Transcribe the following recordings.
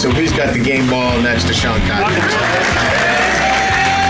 So he's got the game ball, and that's DeShaun Kizer.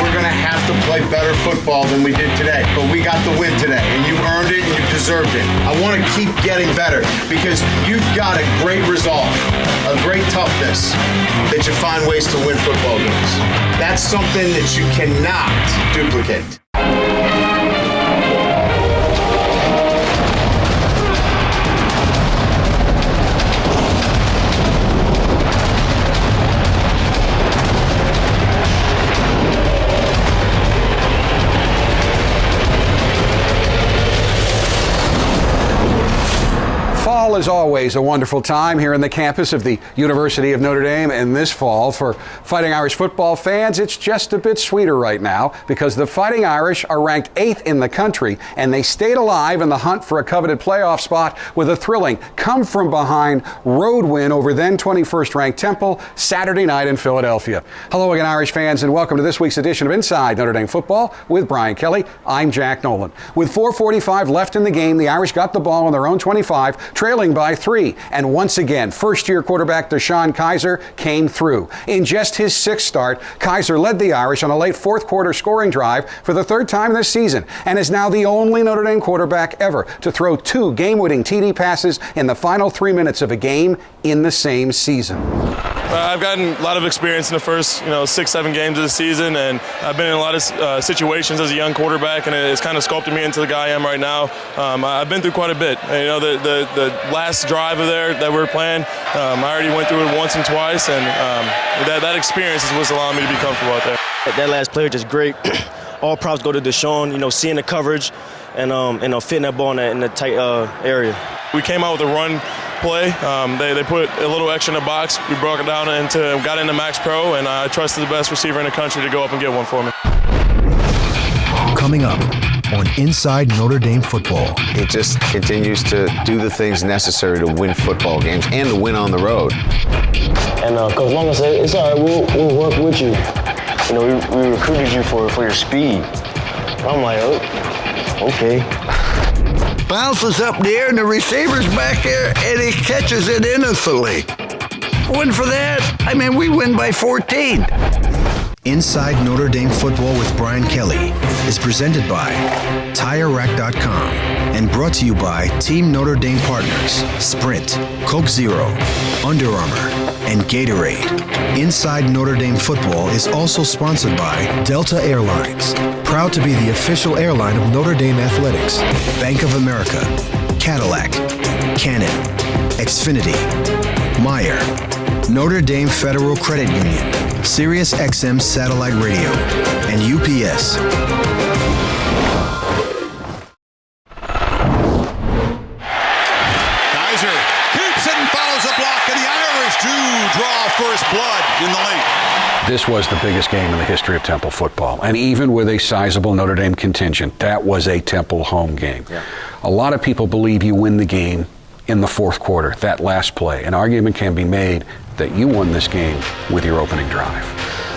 We're going to have to play better football than we did today. But we got the win today, and you earned it, and you deserved it. I want to keep getting better because you've got a great resolve, a great toughness that you find ways to win football games. That's something that you cannot duplicate. Fall is always a wonderful time here on the campus of the University of Notre Dame, and this fall for Fighting Irish football fans, it's just a bit sweeter right now because the Fighting Irish are ranked 8th in the country, and they stayed alive in the hunt for a coveted playoff spot with a thrilling come-from-behind road win over then 21st ranked Temple Saturday night in Philadelphia. Hello again, Irish fans, and welcome to this week's edition of Inside Notre Dame Football with Brian Kelly. I'm Jack Nolan. With 4:45 left in the game, the Irish got the ball on their own 25, trailing by 3. And once again, first-year quarterback DeShaun Kizer came through. In just his 6th start, Kizer led the Irish on a late fourth-quarter scoring drive for the 3rd time this season and is now the only Notre Dame quarterback ever to throw 2 game-winning TD passes in the final 3 minutes of a game in the same season. I've gotten a lot of experience in the first, 6-7 games of the season, and I've been in a lot of situations as a young quarterback, and it's kind of sculpted me into the guy I am right now. I've been through quite a bit. And, the last drive of there that we were playing, I already went through it once and twice, and that experience is what's allowing me to be comfortable out there. That last play was just great. All props go to DeShaun, seeing the coverage and fitting that ball in the tight area. We came out with a run play. They put a little extra in the box. We broke it down got into Max Pro, and I trusted the best receiver in the country to go up and get one for me. Coming up on Inside Notre Dame Football. It just continues to do the things necessary to win football games and to win on the road. And Coach Longo said, it's all right, we'll work with you. We recruited you for your speed. I'm like, oh, okay. Bounces up there and the receiver's back there and he catches it innocently. Win for that. We win by 14. Inside Notre Dame Football with Brian Kelly is presented by TireRack.com and brought to you by Team Notre Dame partners Sprint, Coke Zero, Under Armour, and Gatorade. Inside Notre Dame Football is also sponsored by Delta Airlines, proud to be the official airline of Notre Dame Athletics, Bank of America, Cadillac, Canon, Xfinity, Meyer, Notre Dame Federal Credit Union, Sirius XM Satellite Radio, and UPS. Kizer keeps it and follows a block, and the Irish do draw first blood in the lane. This was the biggest game in the history of Temple football, and even with a sizable Notre Dame contingent, that was a Temple home game. Yeah. A lot of people believe you win the game in the 4th quarter, that last play. An argument can be made that you won this game with your opening drive.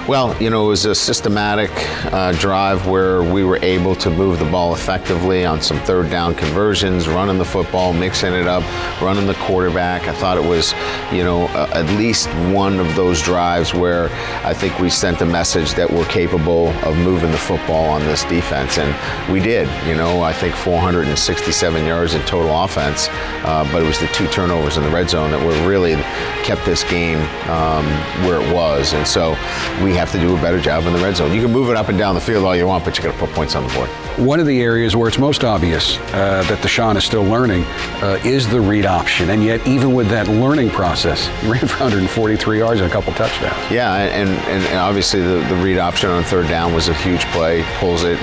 Well, it was a systematic drive where we were able to move the ball effectively on some 3rd down conversions, running the football, mixing it up, running the quarterback. I thought it was, at least one of those drives where I think we sent a message that we're capable of moving the football on this defense, and we did. I think 467 yards in total offense, but it was the 2 turnovers in the red zone that were really kept this game where it was, and so we have to do a better job in the red zone. You can move it up and down the field all you want, but you got to put points on the board. One of the areas where it's most obvious that DeShaun is still learning is the read option, and yet even with that learning process, he ran for 143 yards and a couple touchdowns. Yeah, and obviously the read option on 3rd down was a huge play. Pulls it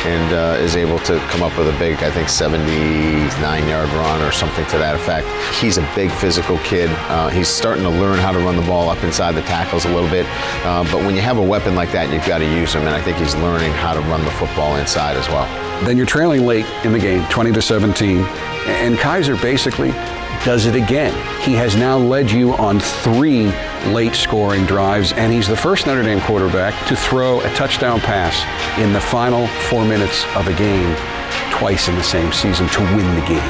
and is able to come up with a big, I think, 79-yard run or something to that effect. He's a big physical kid. He's starting to learn how to run the ball up inside the tackles a little bit, but when you have a weapon like that, you've got to use him, and I think he's learning how to run the football inside as well. Then you're trailing late in the game, 20-17, and Kizer basically does it again. He has now led you on 3 late scoring drives, and he's the first Notre Dame quarterback to throw a touchdown pass in the final 4 minutes of a game twice in the same season to win the game.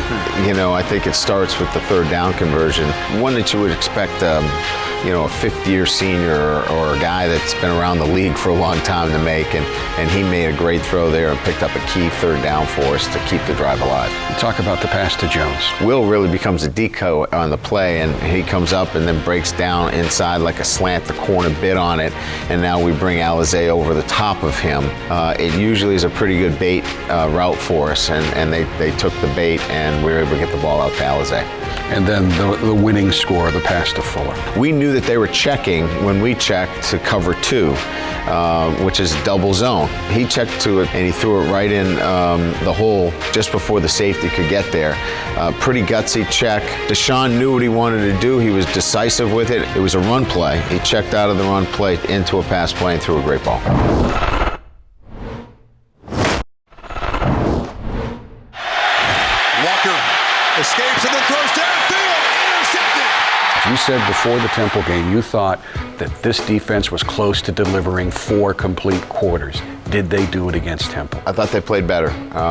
I think it starts with the 3rd down conversion, one that you would expect a fifth-year senior or a guy that's been around the league for a long time to make, and he made a great throw there and picked up a key third down for us to keep the drive alive. Talk about the pass to Jones. Will really becomes a decoy on the play, and he comes up and then breaks down inside like a slant. The corner bit on it, and now we bring Alizé over the top of him. It usually is a pretty good bait route for us, and they took the bait, and we were able to get the ball out to Alizé. And then the winning score, the pass to Fuller. We knew that they were checking when we checked to cover 2, which is double zone. He checked to it, and he threw it right in the hole just before the safety could get there. Pretty gutsy check. DeShaun knew what he wanted to do. He was decisive with it. It was a run play. He checked out of the run play into a pass play and threw a great ball. Escapes and then throws downfield. Intercepted. You said before the Temple game you thought that this defense was close to delivering 4 complete quarters. Did they do it against Temple? I thought they played better.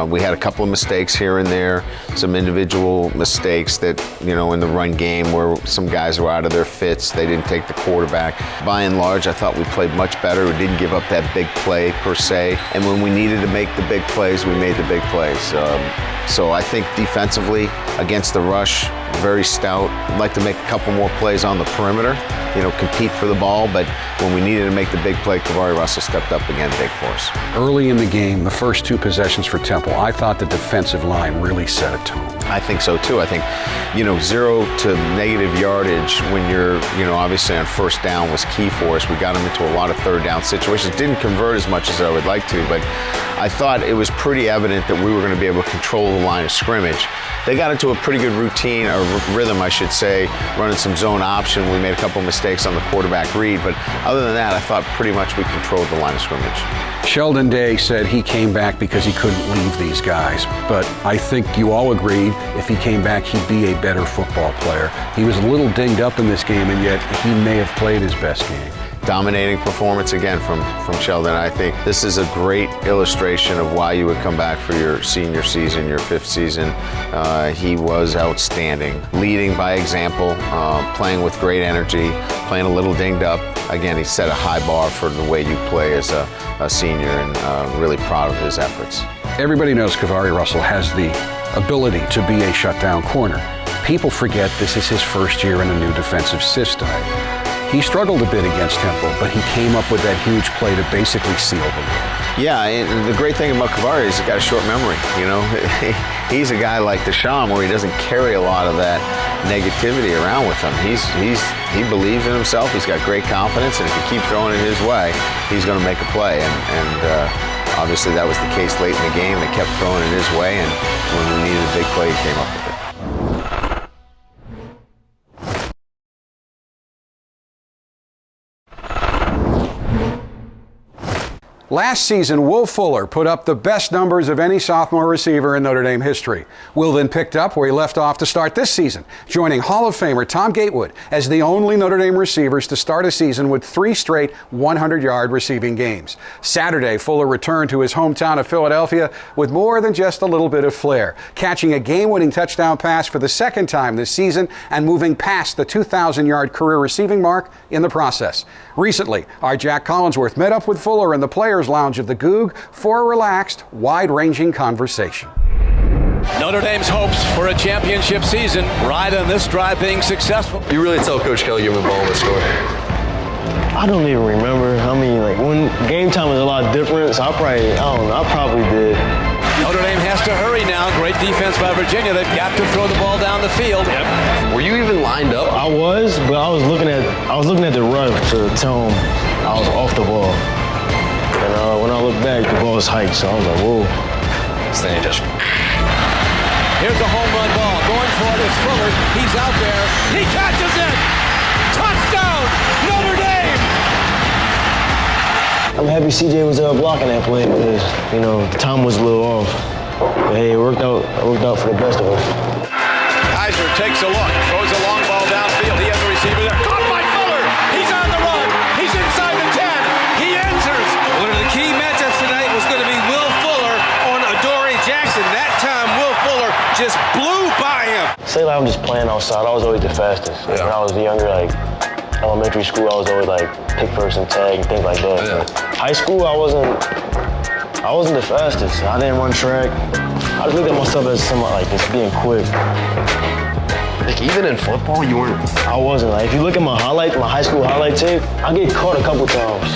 We had a couple of mistakes here and there, some individual mistakes that, in the run game where some guys were out of their fits. They didn't take the quarterback. By and large, I thought we played much better. We didn't give up that big play per se. And when we needed to make the big plays, we made the big plays. So I think defensively, against the rush, very stout. I'd like to make a couple more plays on the perimeter, compete for the ball. But when we needed to make the big play, Kavari Russell stepped up again big for us. Early in the game, the first 2 possessions for Temple, I thought the defensive line really set a tone. I think so too. I think, 0 to negative yardage when you're, obviously on first down was key for us. We got them into a lot of third down situations. Didn't convert as much as I would like to, but I thought it was pretty evident that we were going to be able to control the line of scrimmage. They got into a pretty good routine, or rhythm, I should say, running some zone option. We made a couple mistakes on the quarterback read, but other than that, I thought pretty much we controlled the line of scrimmage. Sheldon Day said he came back because he couldn't leave these guys, but I think you all agreed if he came back, he'd be a better football player. He was a little dinged up in this game, and yet he may have played his best game. Dominating performance again from Sheldon. I think this is a great illustration of why you would come back for your senior season, your 5th season. He was outstanding, leading by example, playing with great energy, playing a little dinged up. Again, he set a high bar for the way you play as a senior, and really proud of his efforts. Everybody knows Kavari Russell has the ability to be a shutdown corner. People forget this is his first year in a new defensive system. He struggled a bit against Temple, but he came up with that huge play to basically seal the deal. Yeah, and the great thing about Kavari is he's got a short memory. He's a guy like DeShaun where he doesn't carry a lot of that negativity around with him. He believes in himself. He's got great confidence, and if you keep throwing it his way, he's going to make a play. And obviously that was the case late in the game. They kept throwing it his way, and when we needed a big play, he came up with it. Last season, Will Fuller put up the best numbers of any sophomore receiver in Notre Dame history. Will then picked up where he left off to start this season, joining Hall of Famer Tom Gatewood as the only Notre Dame receivers to start a season with 3 straight 100-yard receiving games. Saturday, Fuller returned to his hometown of Philadelphia with more than just a little bit of flair, catching a game-winning touchdown pass for the 2nd time this season and moving past the 2,000-yard career receiving mark in the process. Recently, our Jack Collinsworth met up with Fuller in the Players Lounge of the Goog for a relaxed, wide-ranging conversation. Notre Dame's hopes for a championship season ride on this drive being successful. You really tell Coach Kelly give him the ball and score? I don't even remember how many, when game time is a lot different, so I probably did. Notre Dame has to hurry now. Great defense by Virginia. They've got to throw the ball down the field. Yep. Were you even lined up? I was, but I was looking at the run to tell him I was off the ball. And when I look back, the ball was hiked, so I was like, whoa. Stanley just... Here's the home run ball. Going for it is Fuller. He's out there. He catches it! Touchdown, Notre Dame! I'm happy CJ was blocking that play because, the time was a little off. But hey, it worked out for the best of us. Kizer takes a look, throws a long ball downfield. He has a receiver there. Caught by Fuller! He's on the run! He's inside the 10! He answers! One of the key matchups tonight was going to be Will Fuller on Adoree Jackson. That time, Will Fuller just blew by him. Say I'm just playing outside. I was always the fastest. When I was younger, elementary school, I was always like pick first and tag and things like that. Yeah. High school, I wasn't the fastest. I didn't run track. I just looked at myself as somewhat like just being quick. Like, even in football, you weren't. I wasn't. Like, if you look at my high school highlight tape, I get caught a couple times.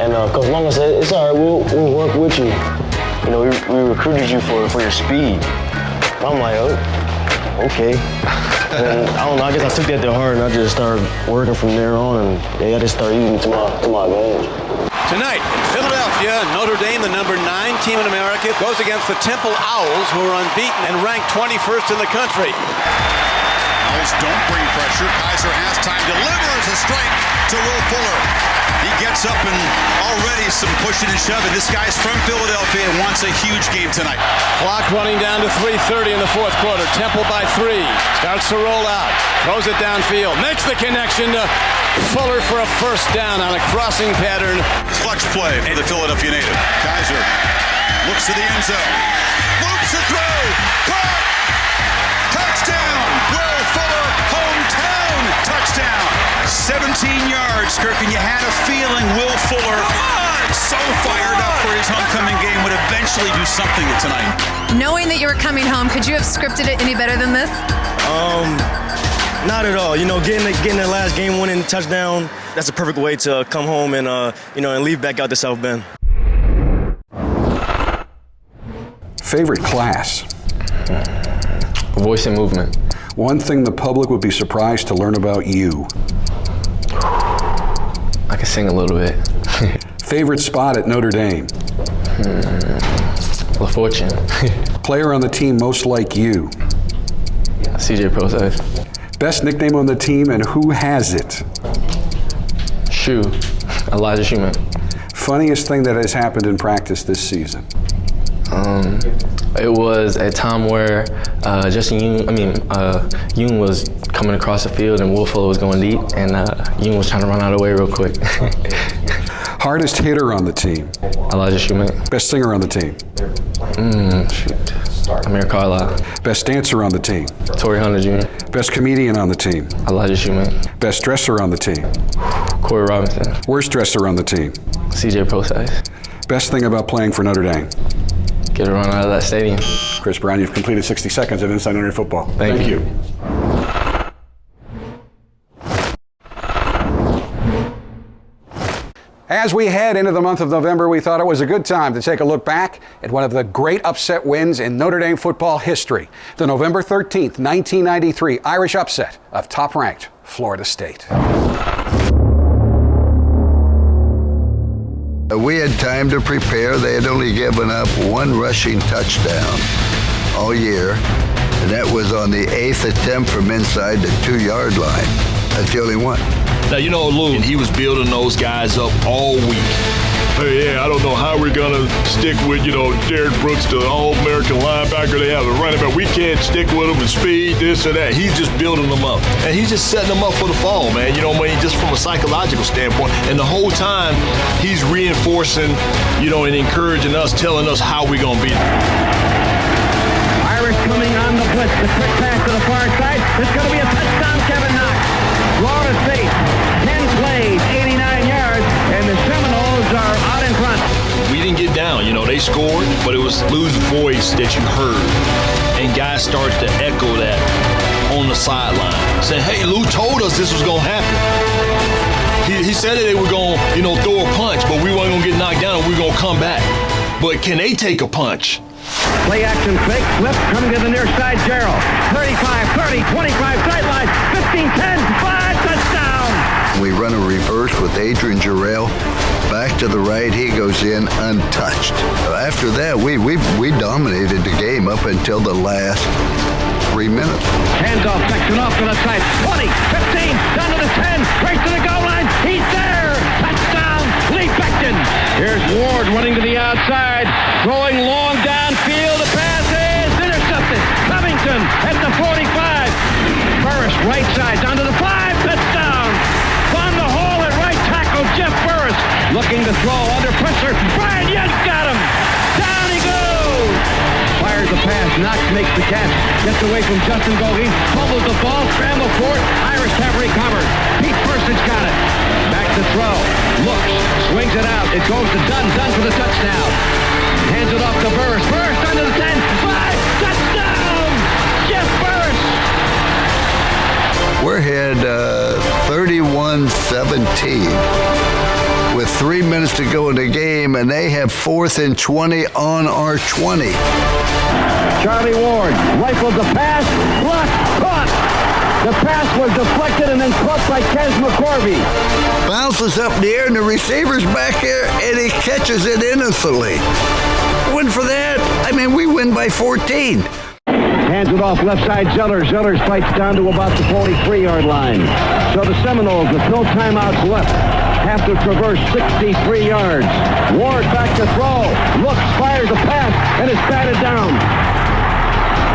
And Coach Long said, it's all right, we'll work with you. You know, we recruited you for your speed. And I'm like, oh, okay. And I don't know, I guess I took that to heart and I just started working from there on, and I just started using it to my advantage. Tonight in Philadelphia, Notre Dame, the number 9 team in America, goes against the Temple Owls, who are unbeaten and ranked 21st in the country. Owls don't bring pressure. Kizer has time, delivers a strike to Will Fuller. He gets up and already some pushing and shoving. This guy's from Philadelphia and wants a huge game tonight. Clock running down to 3:30 in the fourth quarter. Temple by 3. Starts to roll out. Throws it downfield. Makes the connection to Fuller for a first down on a crossing pattern. Clutch play for the Philadelphia native. Kizer looks to the end zone. Loops the throw. Caught. Touchdown. Will Fuller, hometown touchdown. 17 yards, Kirk, and you had a feeling Will Fuller, so fired up for his homecoming game, would eventually do something tonight. Knowing that you were coming home, could you have scripted it any better than this? Not at all. You know, getting that last game-winning touchdown, that's a perfect way to come home and and leave back out to South Bend. Favorite class? Voice and movement. One thing the public would be surprised to learn about you. I can sing a little bit. Favorite spot at Notre Dame? La Fortune. Player on the team most like you? CJ Process. Best nickname on the team and who has it? Shoe. Elijah Schumann. Funniest thing that has happened in practice this season? It was a time where Yoon was coming across the field and Will Fuller was going deep, and Yoon was trying to run out of the way real quick. Hardest hitter on the team? Elijah Schumann. Best singer on the team? Amir Carlisle. Best dancer on the team? Torrey Hunter Jr. Best comedian on the team? Elijah Schumann. Best dresser on the team? Corey Robinson. Worst dresser on the team? CJ Process. Best thing about playing for Notre Dame? Get a run out of that stadium. Chris Brown, you've completed 60 seconds of Inside Notre Dame Football. Thank you. As we head into the month of November, we thought it was a good time to take a look back at one of the great upset wins in Notre Dame football history, the November 13th, 1993 Irish upset of top-ranked Florida State. We had time to prepare. They had only given up one rushing touchdown all year, and that was on the 8th attempt from inside the 2-yard line. That's the only one. Now, you know, Lou, he was building those guys up all week. Hey, yeah, I don't know how we're going to stick with, Derek Brooks, the All-American linebacker. They have a running back. We can't stick with him in speed, this or that. He's just building them up. And he's just setting them up for the fall, man. Just from a psychological standpoint. And the whole time, he's reinforcing, and encouraging us, telling us how we're going to beat them. Irish coming on the blitz. The quick pass to the far side. It's going to be a touchdown, Kevin Knox. Florida State, 10 plays, 89 yards, and the Seminoles are out in front. We didn't get down, they scored, but it was Lou's voice that you heard. And guys started to echo that on the sideline, saying, hey, Lou told us this was going to happen. He said that they were going to, throw a punch, but we weren't going to get knocked down and we were going to come back. But can they take a punch? Play action fake, flip, coming to the near side, Gerald. 35, 30, 25, sideline, 15, 10, 5, touchdown! We run a reverse with Adrian Jarrell. Back to the right, he goes in untouched. After that, we dominated the game up until the last 3 minutes. Hands off, section off to the side. 20, 15, down to the 10, right to the goal line. He's there! Touchdown, Lee Becton. Here's Ward running to the outside, throwing long downfield. The pass is intercepted. Covington at the 45. Burris right side down to the 5. Touchdown. Von the hole at right tackle. Jeff Burris looking to throw under pressure. Brian Young got him. Down he goes. Fires fires the pass. Knox makes the catch. Gets away from Justin Goheen. Fumbles the ball. Scramble for it. Irish have recovered. Pete Persich got it. Back to throw. Looks. Swings it out. It goes to Dunn. Dunn for the touchdown. Hands it off to Burris. Burris under the 10. 5. Touchdown! Jeff Burris! We're ahead 31-17 with 3 minutes to go in the game, and they have 4th and 20 on our 20. Charlie Ward rifled the pass, blocked, caught. The pass was deflected and then caught by Kez McCorvey. Bounces up in the air, and the receiver's back there, and he catches it innocently. Win for that. I mean, we win by 14. Hands it off left side, Zeller. Zeller fights down to about the 43-yard line. So the Seminoles, with no timeouts left, have to traverse 63 yards. Ward back to throw. Looks, fires a pass, and is batted down.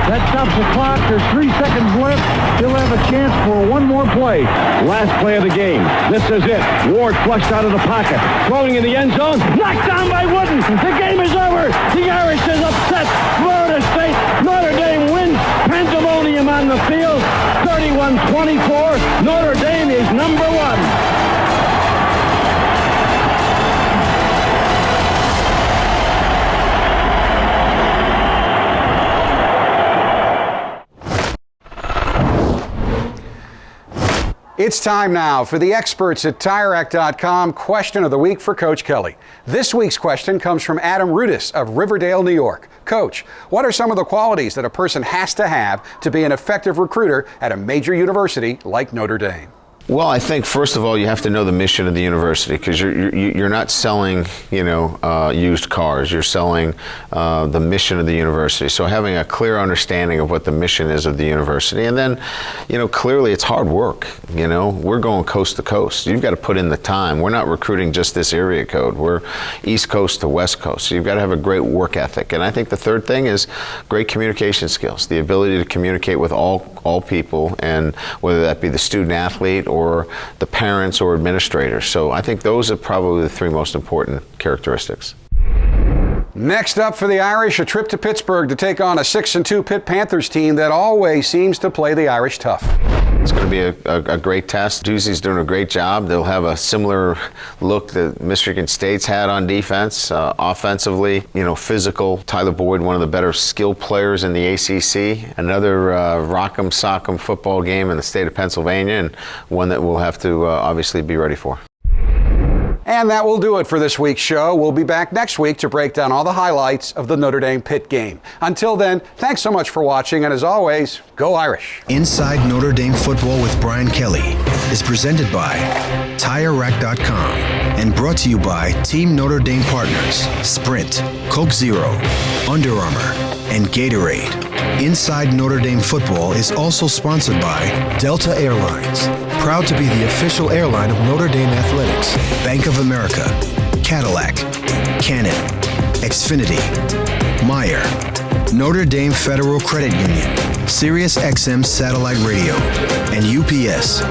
That stops the clock. There's 3 seconds left. He'll have a chance for one more play. Last play of the game. This is it. Ward flushed out of the pocket. Throwing in the end zone. Knocked down by Wooden. The game is over. The Irish is upset. Florida State. Notre Dame wins. Pandemonium on the field. 31-24. Notre Dame is number 1. It's time now for the experts at TireRack.com question of the week for Coach Kelly. This week's question comes from Adam Rudis of Riverdale, New York. Coach, what are some of the qualities that a person has to have to be an effective recruiter at a major university like Notre Dame? Well, I think first of all you have to know the mission of the university, because you're not selling used cars. You're selling the mission of the university. So having a clear understanding of what the mission is of the university, and then clearly it's hard work. We're going coast to coast. You've got to put in the time. We're not recruiting just this area code. We're East Coast to West Coast. So you've got to have a great work ethic. And I think the third thing is great communication skills, the ability to communicate with all people, and whether that be the student athlete or the parents or administrators. So I think those are probably the 3 most important characteristics. Next up for the Irish, a trip to Pittsburgh to take on a 6-2 Pitt Panthers team that always seems to play the Irish tough. It's going to be a great test. Ducey's doing a great job. They'll have a similar look that Michigan State's had on defense. Offensively, physical. Tyler Boyd, one of the better skilled players in the ACC. Another rock'em sock'em football game in the state of Pennsylvania, and one that we'll have to obviously be ready for. And that will do it for this week's show. We'll be back next week to break down all the highlights of the Notre Dame Pitt game. Until then, thanks so much for watching, and as always, go Irish. Inside Notre Dame Football with Brian Kelly is presented by TireRack.com and brought to you by Team Notre Dame partners Sprint, Coke Zero, Under Armour, and Gatorade. Inside Notre Dame Football is also sponsored by Delta Airlines, proud to be the official airline of Notre Dame Athletics, Bank of America, Cadillac, Canon, Xfinity, Meyer, Notre Dame Federal Credit Union, Sirius XM Satellite Radio, and UPS.